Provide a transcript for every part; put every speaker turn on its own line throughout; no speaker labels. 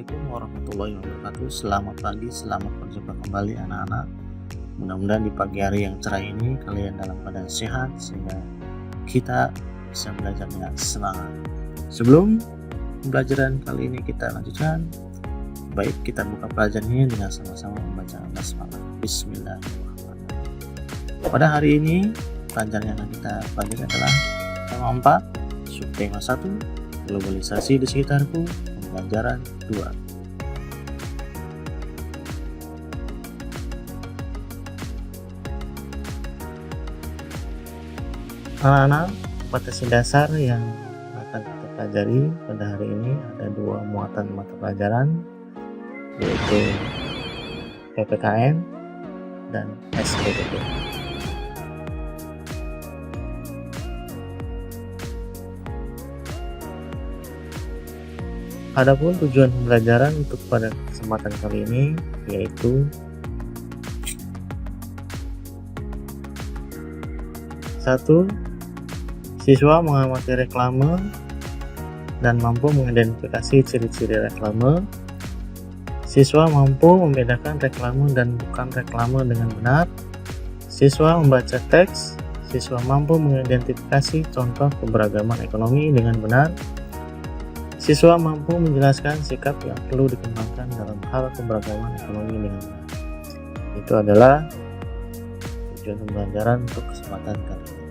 Assalamualaikum warahmatullahi wabarakatuh. Selamat pagi, selamat berjumpa kembali anak-anak. Mudah-mudahan di pagi hari yang cerah ini kalian dalam keadaan sehat sehingga kita bisa belajar dengan semangat. Sebelum pembelajaran kali ini kita lanjutkan, baik kita buka pelajaran ini dengan sama-sama membaca basmalah. Bismillahirrahmanirrahim. Pada hari ini pelajaran yang akan kita pelajari adalah tema 4, subtema 1, globalisasi di sekitarku, pembelajaran 2. Anak-anak, kompetensi dasar yang akan kita pelajari pada hari ini ada 2 muatan mata pelajaran, yaitu PPKN dan SPDP. Adapun tujuan pembelajaran untuk pada kesempatan kali ini yaitu 1. Siswa mengamati reklame dan mampu mengidentifikasi ciri-ciri reklame. Siswa mampu membedakan reklame dan bukan reklame dengan benar. Siswa membaca teks. Siswa mampu mengidentifikasi contoh keberagaman ekonomi dengan benar. Siswa mampu menjelaskan sikap yang perlu dikembangkan dalam hal keberagaman ekonomi dengan benar. Itu adalah tujuan pembelajaran untuk kesempatan kali ini.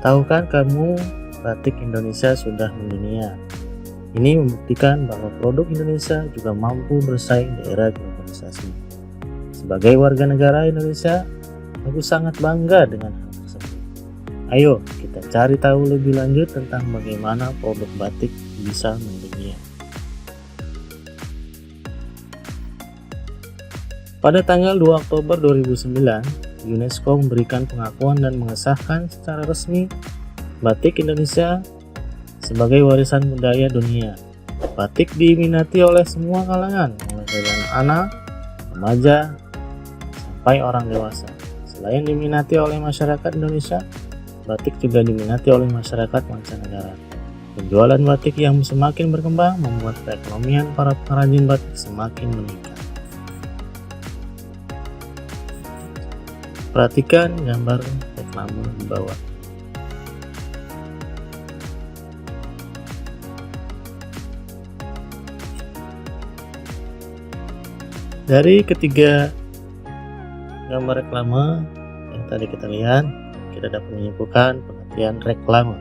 Tahukah kamu batik Indonesia sudah mendunia? Ini membuktikan bahwa produk Indonesia juga mampu bersaing di era globalisasi. Sebagai warga negara Indonesia, aku sangat bangga dengan hal tersebut. Ayo kita cari tahu lebih lanjut tentang bagaimana produk batik bisa mendunia. Pada tanggal 2 Oktober 2009, UNESCO memberikan pengakuan dan mengesahkan secara resmi batik Indonesia sebagai warisan budaya dunia. Batik diminati oleh semua kalangan, mulai dari anak-anak, remaja, sampai orang dewasa. Selain diminati oleh masyarakat Indonesia, batik juga diminati oleh masyarakat mancanegara. Penjualan batik yang semakin berkembang membuat perekonomian para pengrajin batik semakin meningkat. Perhatikan gambar reklame di bawah. Dari ketiga gambar reklame yang tadi kita lihat, kita dapat menyimpulkan pengertian reklame.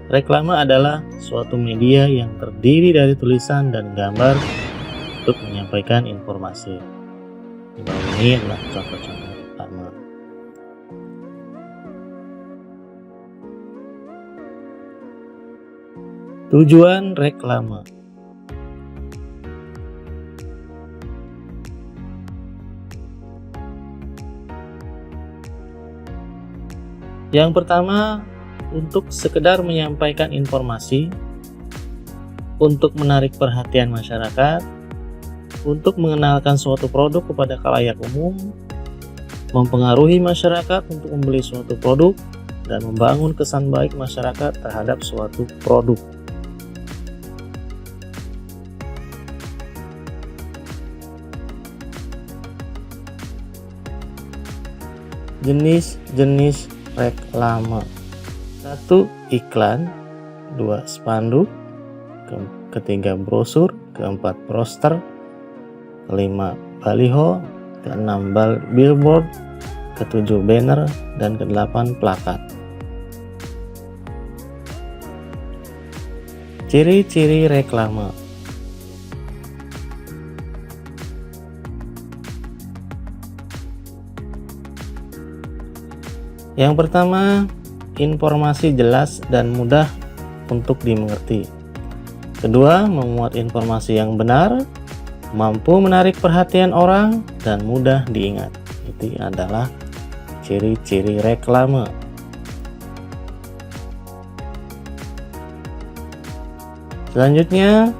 Reklame adalah suatu media yang terdiri dari tulisan dan gambar untuk menyampaikan informasi. Di bawah ini adalah contoh-contoh reklame. Tujuan reklame. Yang pertama, untuk sekedar menyampaikan informasi, untuk menarik perhatian masyarakat, untuk mengenalkan suatu produk kepada khalayak umum, mempengaruhi masyarakat untuk membeli suatu produk, dan membangun kesan baik masyarakat terhadap suatu produk. Jenis-jenis reklame. 1. Iklan. 2. Spanduk. 3. Brosur. 4. Poster. 5. Baliho. 6. Billboard. 7. Banner. Dan 8. Plakat. Ciri-ciri reklame. Yang pertama, informasi jelas dan mudah untuk dimengerti. Kedua, memuat informasi yang benar, mampu menarik perhatian orang, dan mudah diingat. Itu adalah ciri-ciri reklame. Selanjutnya,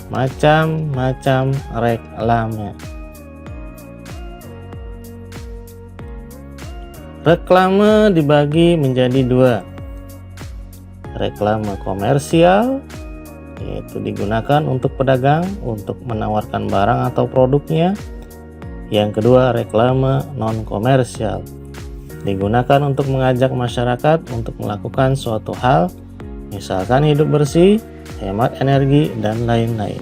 macam-macam reklame. Reklame dibagi menjadi 2. reklame komersial, yaitu digunakan untuk pedagang untuk menawarkan barang atau produknya. Yang kedua, reklame non-komersial, digunakan untuk mengajak masyarakat untuk melakukan suatu hal, misalkan hidup bersih, hemat energi, dan lain-lain.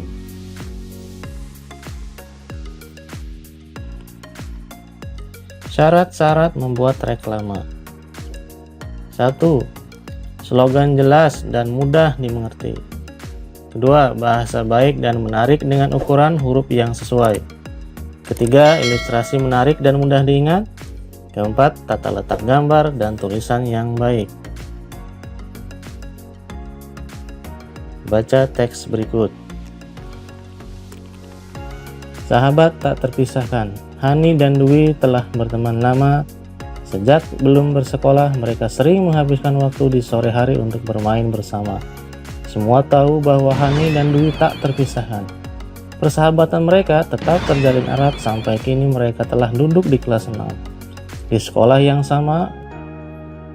Syarat-syarat membuat reklame. 1. Slogan jelas dan mudah dimengerti. Kedua, bahasa baik dan menarik dengan ukuran huruf yang sesuai. Ketiga, ilustrasi menarik dan mudah diingat. Keempat, tata letak gambar dan tulisan yang baik. Baca teks berikut. Sahabat tak terpisahkan, Hani dan Dwi telah berteman lama. Sejak belum bersekolah, mereka sering menghabiskan waktu di sore hari untuk bermain bersama. Semua tahu bahwa Hani dan Dwi tak terpisahkan. Persahabatan mereka tetap terjalin erat sampai kini mereka telah duduk di kelas 6. Di sekolah yang sama,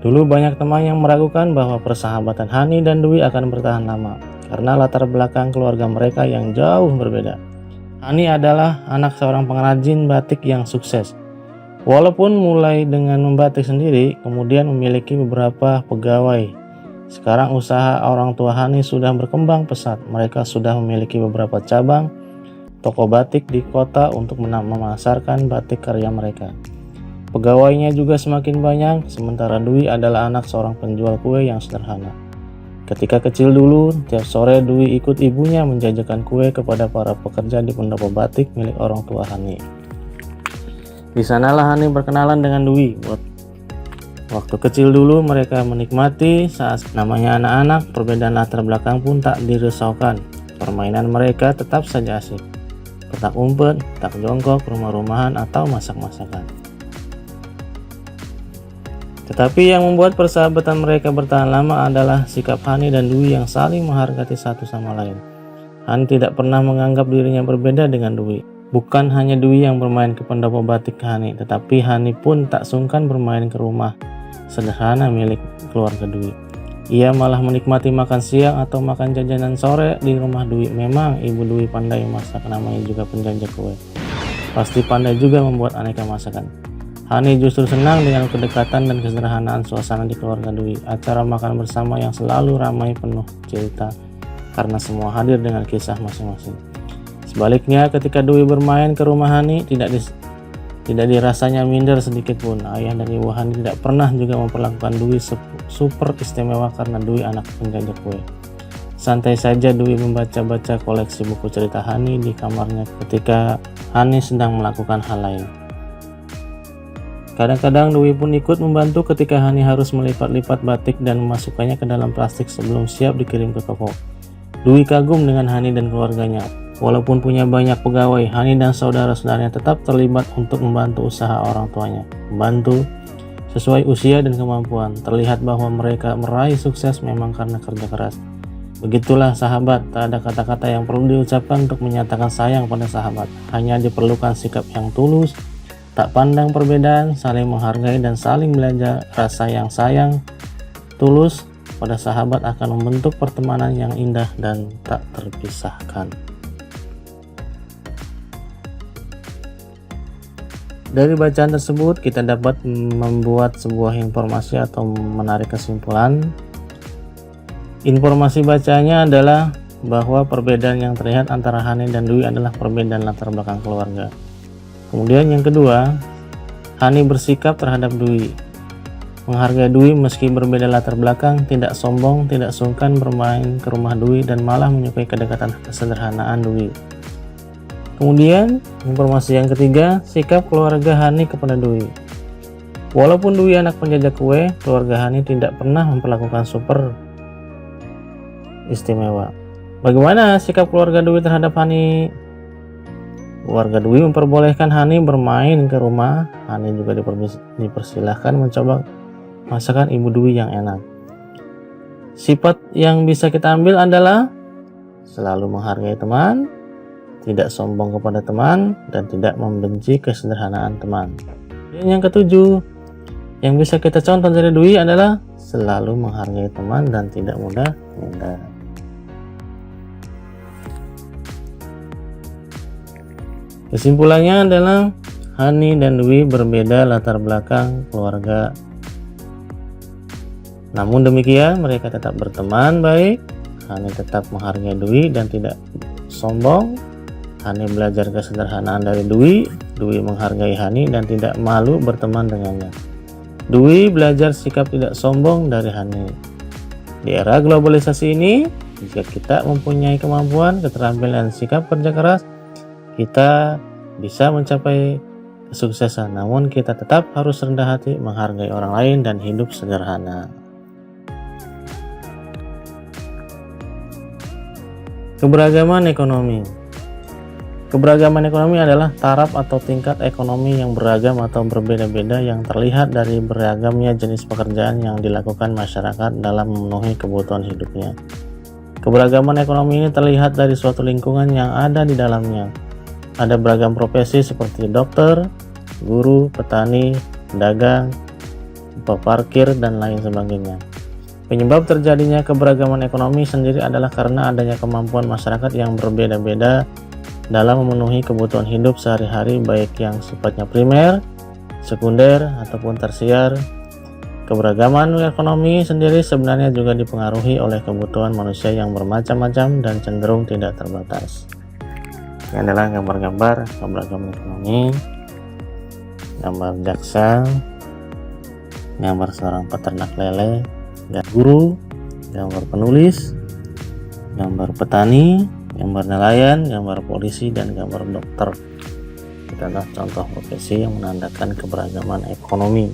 dulu banyak teman yang meragukan bahwa persahabatan Hani dan Dwi akan bertahan lama karena latar belakang keluarga mereka yang jauh berbeda. Hani adalah anak seorang pengrajin batik yang sukses. Walaupun mulai dengan membatik sendiri, kemudian memiliki beberapa pegawai. Sekarang usaha orang tua Hani sudah berkembang pesat. Mereka sudah memiliki beberapa cabang toko batik di kota untuk memasarkan batik karya mereka. Pegawainya juga semakin banyak, sementara Dwi adalah anak seorang penjual kue yang sederhana. Ketika kecil dulu, tiap sore Dwi ikut ibunya menjajakan kue kepada para pekerja di pendopo batik milik orang tua Hani. Di sanalah Hani berkenalan dengan Dwi. Waktu kecil dulu mereka menikmati saat namanya anak-anak, perbedaan latar belakang pun tak dirisaukan. Permainan mereka tetap saja asik. Petak umpet, petak jongkok, rumah-rumahan, atau masak-masakan. Tetapi yang membuat persahabatan mereka bertahan lama adalah sikap Hani dan Dwi yang saling menghargai satu sama lain. Hani tidak pernah menganggap dirinya berbeda dengan Dwi. Bukan hanya Dwi yang bermain ke pendopo batik Hani, tetapi Hani pun tak sungkan bermain ke rumah sederhana milik keluarga Dwi. Ia malah menikmati makan siang atau makan jajanan sore di rumah Dwi. Memang ibu Dwi pandai masak, namanya juga penjajah kue. Pasti pandai juga membuat aneka masakan. Hani justru senang dengan kedekatan dan kesederhanaan suasana di keluarga Dwi. Acara makan bersama yang selalu ramai penuh cerita karena semua hadir dengan kisah masing-masing. Sebaliknya, ketika Dwi bermain ke rumah Hani, tidak dirasanya minder sedikit pun. Ayah dan ibu Hani tidak pernah juga memperlakukan Dwi super istimewa karena Dwi anak penjajah kue. Santai saja Dwi membaca-baca koleksi buku cerita Hani di kamarnya ketika Hani sedang melakukan hal lain. Kadang-kadang Dwi pun ikut membantu ketika Hani harus melipat-lipat batik dan memasukkannya ke dalam plastik sebelum siap dikirim ke toko. Dwi kagum dengan Hani dan keluarganya. Walaupun punya banyak pegawai, Hani dan saudara-saudaranya tetap terlibat untuk membantu usaha orang tuanya. Membantu sesuai usia dan kemampuan. Terlihat bahwa mereka meraih sukses memang karena kerja keras. Begitulah sahabat, tak ada kata-kata yang perlu diucapkan untuk menyatakan sayang pada sahabat. Hanya diperlukan sikap yang tulus, tak pandang perbedaan, saling menghargai dan saling belajar. Rasa yang sayang, tulus pada sahabat akan membentuk pertemanan yang indah dan tak terpisahkan. Dari bacaan tersebut kita dapat membuat sebuah informasi atau menarik kesimpulan. Informasi bacanya adalah bahwa perbedaan yang terlihat antara Hani dan Dwi adalah perbedaan latar belakang keluarga. Kemudian yang kedua, Hani bersikap terhadap Dwi, menghargai Dwi meski berbeda latar belakang, tidak sombong, tidak sungkan bermain ke rumah Dwi dan malah menyukai kedekatan kesederhanaan Dwi. Kemudian, informasi yang ketiga, sikap keluarga Hani kepada Dwi. Walaupun Dwi anak penjajah kue, keluarga Hani tidak pernah memperlakukan super istimewa. Bagaimana sikap keluarga Dwi terhadap Hani? Keluarga Dwi memperbolehkan Hani bermain ke rumah. Hani juga dipersilahkan mencoba masakan ibu Dwi yang enak. Sifat yang bisa kita ambil adalah selalu menghargai teman, tidak sombong kepada teman, dan tidak membenci kesederhanaan teman. Dan yang ketujuh, Yang bisa kita contoh dari Dwi adalah selalu menghargai teman dan tidak mudah minder. Kesimpulannya adalah Hani dan Dwi berbeda latar belakang keluarga. Namun demikian mereka tetap berteman baik. Hani tetap menghargai Dwi dan tidak sombong. Hani belajar kesederhanaan dari Dwi. Dwi menghargai Hani dan tidak malu berteman dengannya. Dwi belajar sikap tidak sombong dari Hani. Di era globalisasi ini, jika kita mempunyai kemampuan, keterampilan, dan sikap kerja keras, kita bisa mencapai kesuksesan. Namun kita tetap harus rendah hati, menghargai orang lain, dan hidup sederhana. Keberagaman ekonomi. Keberagaman ekonomi adalah taraf atau tingkat ekonomi yang beragam atau berbeda-beda yang terlihat dari beragamnya jenis pekerjaan yang dilakukan masyarakat dalam memenuhi kebutuhan hidupnya. Keberagaman ekonomi ini terlihat dari suatu lingkungan yang ada di dalamnya. Ada beragam profesi seperti dokter, guru, petani, pedagang, peparkir, dan lain sebagainya. Penyebab terjadinya keberagaman ekonomi sendiri adalah karena adanya kemampuan masyarakat yang berbeda-beda dalam memenuhi kebutuhan hidup sehari-hari, baik yang sifatnya primer, sekunder, ataupun tersier. Keberagaman ekonomi sendiri sebenarnya juga dipengaruhi oleh kebutuhan manusia yang bermacam-macam dan cenderung tidak terbatas. Ini adalah gambar-gambar keberagaman ekonomi, gambar jaksa, gambar seorang peternak lele, dan guru, gambar penulis, gambar petani, gambar nelayan, gambar polisi, dan gambar dokter. Itu adalah contoh profesi yang menandakan keberagaman ekonomi.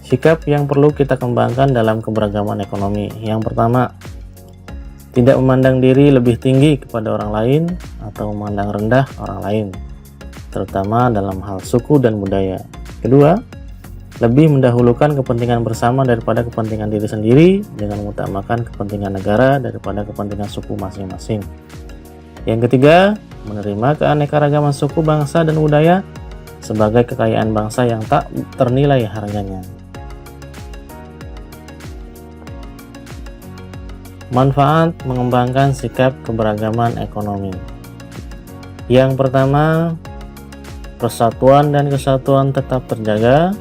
Sikap yang perlu kita kembangkan dalam keberagaman ekonomi. Yang pertama, tidak memandang diri lebih tinggi kepada orang lain atau memandang rendah orang lain, terutama dalam hal suku dan budaya. Kedua, lebih mendahulukan kepentingan bersama daripada kepentingan diri sendiri dengan mengutamakan kepentingan negara daripada kepentingan suku masing-masing. Yang ketiga, menerima keanekaragaman suku, bangsa, dan budaya sebagai kekayaan bangsa yang tak ternilai harganya. Manfaat mengembangkan sikap keberagaman ekonomi. Yang pertama, persatuan dan kesatuan tetap terjaga.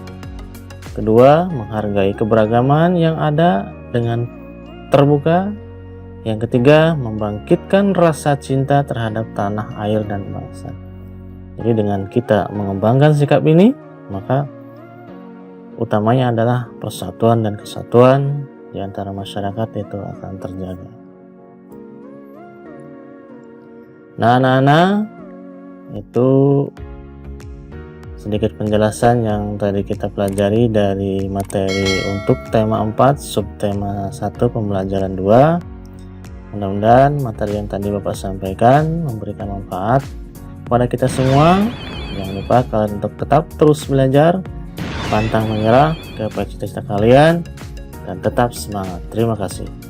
Kedua, menghargai keberagaman yang ada dengan terbuka. Yang ketiga, membangkitkan rasa cinta terhadap tanah, air, dan bangsa. Jadi dengan kita mengembangkan sikap ini, maka utamanya adalah persatuan dan kesatuan di antara masyarakat itu akan terjaga. Nah, anak-anak, itu sedikit penjelasan yang tadi kita pelajari dari materi untuk tema 4 subtema 1 pembelajaran 2. Mudah-mudahan materi yang tadi Bapak sampaikan memberikan manfaat kepada kita semua. Jangan lupa kalian untuk tetap terus belajar, pantang menyerah, gapai cita-cita kalian, dan tetap semangat. Terima kasih.